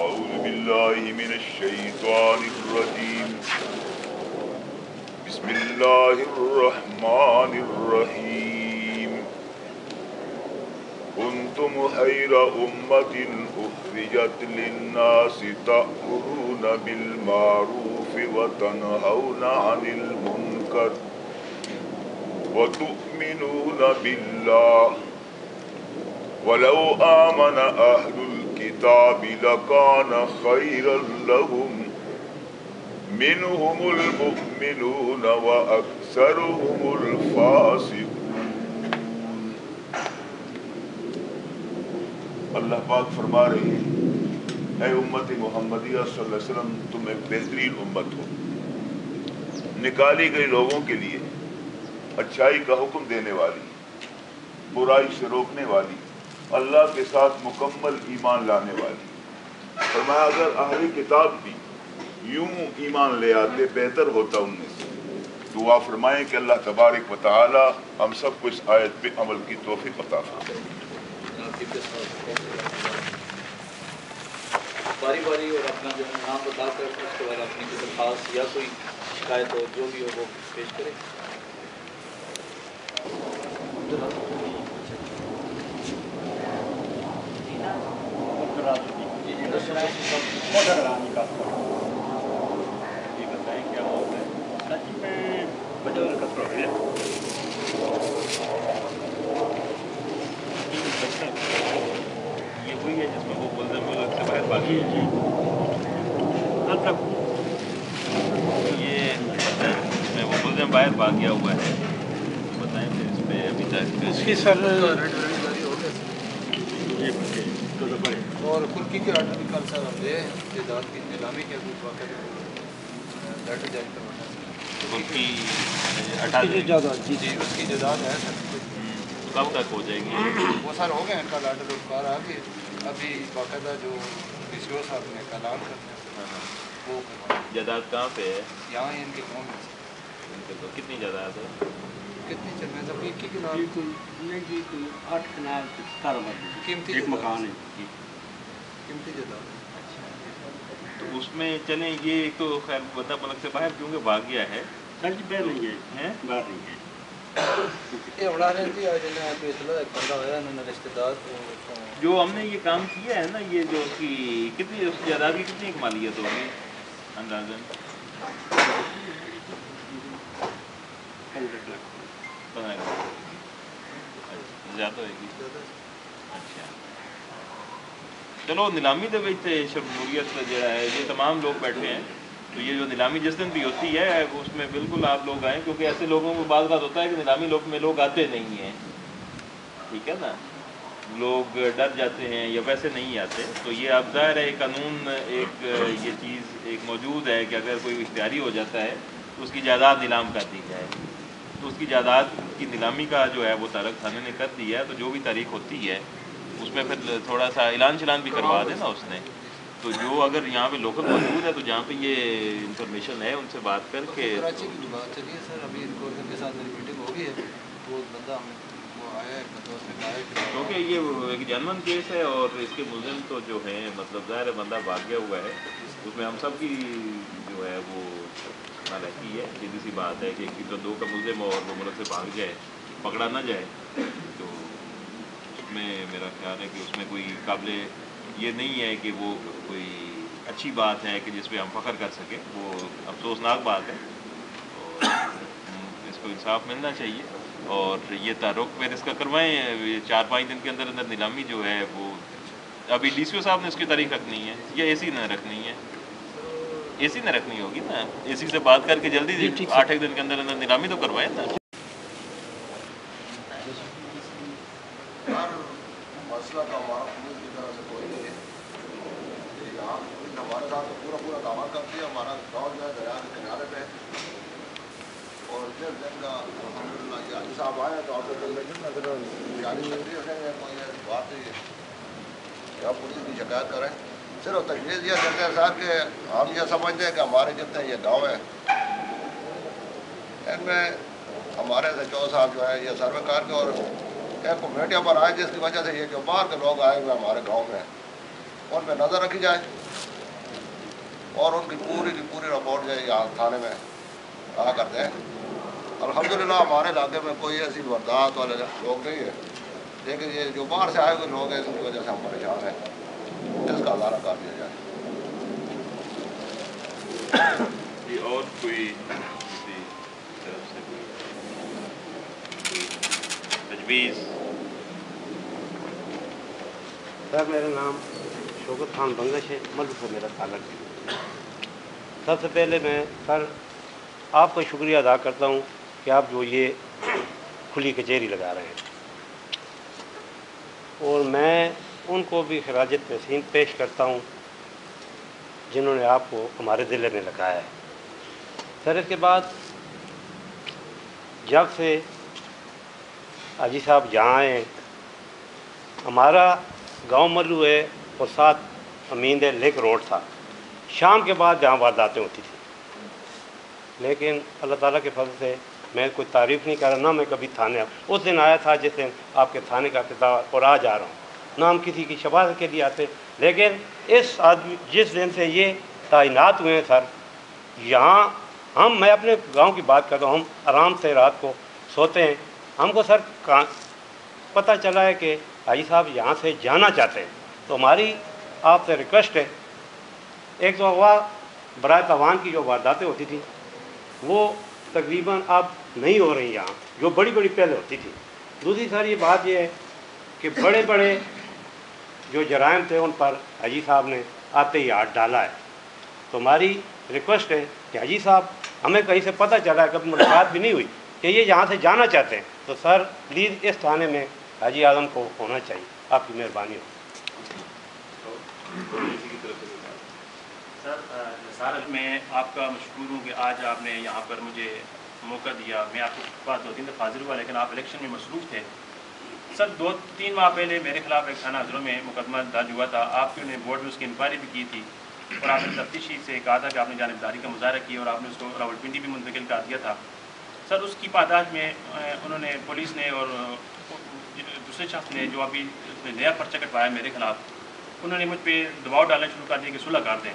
أعوذ بالله من الشيطان الرجيم بسم الله الرحمن الرحيم كنتم خير أمة أخرجت للناس تأمرون بالمعروف وتنهون عن المنكر وتؤمنون بالله ولو آمن أهل الكتاب لكان خيرا لهم منهم المؤمنون وأكثرهم الفاسقون۔ اللہ پاک فرما رہے ہیں اے امت محمدیہ صلی اللہ علیہ وسلم تم ایک بہترین امت ہو، نکالی گئی لوگوں کے لیے اچھائی کا حکم دینے والی، برائی سے روکنے والی، اللہ کے ساتھ مکمل ایمان لانے والی۔ فرمایا اگر اہل کتاب بھی یوں ایمان لے آتے بہتر ہوتا ان میں سے۔ دعا فرمائیں کہ اللہ تبارک و تعالی ہم سب کو اس آیت پہ عمل کی توفیق عطا فرمائے۔ باری باری اور اپنا جو نام بتا کر اس کے بعد اپنی کوئی درخواست یا کوئی شکایت ہو جو بھی ہو وہ پیش کریں۔ یہ وہی ہے جس میں وہ ملزم ملک سے باہر بھاگی ہے۔ یہ اس میں وہ ملزم باہر بھاگ گیا ہوا ہے، بتائیں پھر اس پہ ابھی تک اس کی سر اور خرکی کے آرڈر بھی کل سر ہم دے جائیداد کی نیلامی کے کچھ واقع لیٹر جاری کروانا ہے ان کی 18 جائیداد جی اس کی جائیداد ہے سر کب تک ہو جائے گی؟ وہ سر ہو گئے ہیں کل آرڈر کار آ کے ابھی باقاعدہ جو پی سی او صاحب نے کل آرڈر کرتے ہیں وہ کروانا۔ جائیداد کہاں پہ ہے؟ یہاں ان کے قوم میں ان کے تو کتنی جائیداد ہے؟ کتنی چل رہے ہیں سب ایک ہی کنال کوئی 8 کنال کاروبار قیمتی ایک مکان ہے قیمتی جائیداد ہے۔ تو اس میں چلیں یہ ایک تو خیر وطن ملک سے باہر کیونکہ بھاگ گیا ہے، سر جی باہر نہیں ہے، باہر نہیں ہے۔ یہ بڑا رہے تھے آج انہیں آپ اطلاع ایک بندہ ہویا انہوں نے رشتہ دار جو ہم نے یہ کام کیا ہے نا، یہ جو اس کی کتنی اس جائیداد کی کتنی مالیت ہوگی اندازاً؟ 15 لاکھ زیادہ ہوئے گی۔ اچھا چلو نیلامی دے وچ تے شمولیت جڑا ہے یہ تمام لوگ بیٹھے ہیں، تو یہ جو نیلامی جس دن بھی ہوتی ہے اس میں بالکل آپ لوگ آئیں، کیونکہ ایسے لوگوں کو بعض بات ہوتا ہے کہ نیلامی میں لوگ آتے نہیں ہیں، ٹھیک ہے نا، لوگ ڈر جاتے ہیں یا ویسے نہیں آتے، تو یہ اب ظاہر ہے قانون ایک یہ چیز ایک موجود ہے کہ اگر کوئی اشتہاری ہو جاتا ہے تو اس کی جائیداد نیلام کر دی جائے، تو اس کی جائیداد کی نیلامی کا جو ہے وہ تارک تھانے نے کر دیا ہے، تو جو بھی تاریخ ہوتی ہے اس میں پھر تھوڑا سا اعلان شلان بھی کروا دے نا اس نے، تو جو اگر یہاں پہ لوکل موجود ہے تو جہاں پہ یہ انفارمیشن ہے ان سے بات کر کے کراچی کی بات چلیے سر، ابھی ریکارڈر کے ساتھ میری میٹنگ ہو گئی ہے، وہ بندہ وہ آیا ہے، مطلب اس نے کہا ہے کہ کیونکہ یہ ایک جنون کیس ہے اور اس کے ملزم تو جو ہیں مطلب ظاہر ہے بندہ بھاگ گیا ہوا ہے، اس میں ہم سب کی جو ہے وہ نالاکی ہے، سیدھی سی بات ہے کہ ایک تو دو کا ملزم اور وہ ملک سے بھاگ جائے، پکڑا نہ جائے، تو اس میں میرا خیال ہے کہ اس میں کوئی قابل یہ نہیں ہے کہ وہ کوئی اچھی بات ہے کہ جس پہ ہم فخر کر سکیں، وہ افسوسناک بات ہے اور اس کو انصاف ملنا چاہیے اور یہ تعارف پھر اس کا کروائیں 4-5 دن کے اندر اندر نیلامی جو ہے وہ ابھی ڈی سی او صاحب نے اس کی تاریخ رکھنی ہے یا اے سی نے رکھنی ہے، اے سی نے رکھنی ہوگی نا، اے سی سے بات کر کے جلدی 8 دن کے اندر اندر نیلامی تو کروائیں نا۔ مسئلہ تو ہمارا پولیس کی طرف سے کوئی نہیں ہے، یہاں پولیس ہمارے ساتھ تو پورا تعاون کرتی ہے، ہمارا گاؤں جو ہے دریا کے کنارے پہ ہے، اور جس دن کا الحمدللہ یہ حاجی صاحب آئے ہیں تو آپ کو تیاری چل رہی ہے، کوئی بات نہیں ہے کہ آپ پولیس کی شکایت کریں، صرف تجویز یہ کرتے ہیں صاحب کہ ہم یہ سمجھتے ہیں کہ ہمارے جتنے یہ گاؤں ہیں ان میں ہمارے سچو صاحب جو ہے یہ سروے کر کے اور ایک کمیٹیاں پر آئے جس کی وجہ سے یہ جو باہر کے لوگ آئے ہوئے ہمارے گاؤں میں ان پہ نظر رکھی جائے اور ان کی پوری رپورٹ جو ہے یہاں تھانے میں آ کرتے ہیں۔ الحمدللہ ہمارے علاقے میں کوئی ایسی واردات والے لوگ نہیں ہے، لیکن یہ جو باہر سے آئے ہوئے لوگ ہیں اس کی وجہ سے ہم پریشان ہیں، اس کا ادارہ کر دیا جائے۔ اور کوئی کسی طرف سے کوئی تجویز؟ سر میرا نام شوکت خان بنگش ہے، ملک سے میرا تعلق ہے۔ سب سے پہلے میں سر آپ کا شکریہ ادا کرتا ہوں کہ آپ جو یہ کھلی کچہری لگا رہے ہیں، اور میں ان کو بھی خراج تحسین پیش کرتا ہوں جنہوں نے آپ کو ہمارے ضلع میں لگایا ہے۔ سر اس کے بعد جب سے حاجی صاحب یہاں آئے ہیں، ہمارا گاؤں ملو ہے اور ساتھ امین ہے لیک روڈ تھا، شام کے بعد جہاں وارداتیں ہوتی تھیں، لیکن اللہ تعالیٰ کے فضل سے میں کوئی تعریف نہیں کر رہا، نہ میں کبھی تھانے اس دن آیا تھا جس دن آپ کے تھانے کا خطاب اور آج آ رہا ہوں، نہ ہم کسی کی شفاعت کے لیے آتے، لیکن اس آدمی جس دن سے یہ تعینات ہوئے ہیں سر یہاں میں اپنے گاؤں کی بات کرتا ہوں، ہم آرام سے رات کو سوتے ہیں، ہم کو سر پتہ چلا ہے کہ حاجی صاحب یہاں سے جانا چاہتے ہیں، تو ہماری آپ سے ریکویسٹ ہے، ایک تو ہوا برائے تاوان کی جو وارداتیں ہوتی تھیں وہ تقریباً اب نہیں ہو رہی یہاں، جو بڑی پہلے ہوتی تھی۔ دوسری سر یہ بات یہ ہے کہ بڑے جو جرائم تھے ان پر حاجی صاحب نے آتے ہی ہاتھ ڈالا ہے، تو ہماری ریکویسٹ ہے کہ حاجی صاحب ہمیں کہیں سے پتہ چلا ہے، کبھی ملاقات بھی نہیں ہوئی کہ یہ یہاں سے جانا چاہتے ہیں، تو سر پلیز اس تھانے میں حاجی اعظم کو ہونا چاہیے، آپ کی مہربانی ہو۔ سر رسالت میں آپ کا مشکور ہوں کہ آج آپ نے یہاں پر مجھے موقع دیا، میں آپ کے پاس 2-3 دفعہ حاضر ہوا لیکن آپ الیکشن میں مصروف تھے۔ سر 2-3 ماہ پہلے میرے خلاف ایک تھانہ حضروں میں مقدمہ درج ہوا تھا، آپ نے بورڈ میں اس کی انکوائری بھی کی تھی اور آپ نے تفتیشی سے کہا تھا کہ آپ نے جانبداری کا مظاہرہ کیا اور آپ نے اس کو راولپنڈی بھی منتقل کر دیا تھا۔ سر اس کی پاداش میں انہوں نے پولیس نے اور دوسرے شخص نے جو ابھی نیا پرچہ کٹوایا میرے خلاف، انہوں نے مجھ پہ دباؤ ڈالنا شروع کر دیا کہ صلح کر دیں،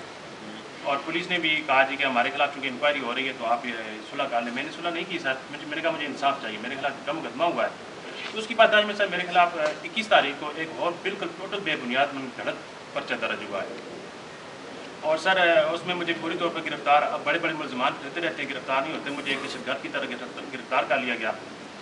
اور پولیس نے بھی کہا جی کہ ہمارے خلاف چونکہ انکوائری ہو رہی ہے تو آپ صلح کر لیں۔ میں نے صلح نہیں کی سر، میں نے کہا مجھے انصاف چاہیے، میرے خلاف کا مقدمہ ہوا ہے۔ تو اس کی پاداش میں سر میرے خلاف 21 تاریخ کو ایک اور بالکل ٹوٹل بے بنیاد منگڑت پرچہ درج ہوا ہے، اور سر اس میں مجھے پوری طور پر گرفتار، اب بڑے ملزمان رہتے ہیں، گرفتار نہیں ہوتے، مجھے ایک دہشت گرد کی طرح گرفتار کر لیا گیا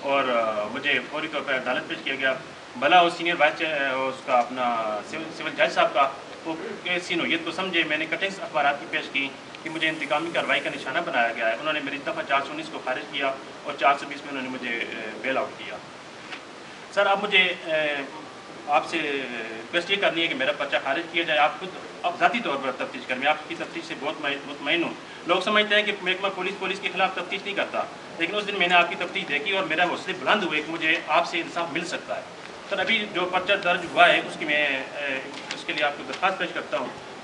اور مجھے فوری طور پر عدالت پیش کیا گیا۔ بھلا وہ سینئر وائس اس کا اپنا سول جج صاحب کا وہ ایسی نوعیت کو سمجھے، میں نے کٹنگس اخبارات کی پیش کی کہ مجھے انتقامی کارروائی کا نشانہ بنایا گیا ہے، انہوں نے میری دفعہ 419 کو خارج کیا اور 420 میں انہوں نے مجھے بیل آؤٹ کیا۔ سر اب مجھے آپ سے ریکویسٹ یہ کرنی ہے کہ میرا پرچہ خارج کیا جائے، آپ خود اب ذاتی طور پر تفتیش کریں، میں آپ کی تفتیش سے بہت مطمئن ہوں۔ لوگ سمجھتے ہیں کہ محکمہ پولیس کے خلاف تفتیش نہیں کرتا، لیکن اس دن میں نے آپ کی تفتیش دیکھی اور میرا حوصلے بلند ہوئے کہ مجھے آپ سے انصاف مل سکتا ہے۔ سر ابھی جو پرچہ درج ہوا ہے اس کی میں اس کے لیے آپ کو درخواست پیش کرتا ہوں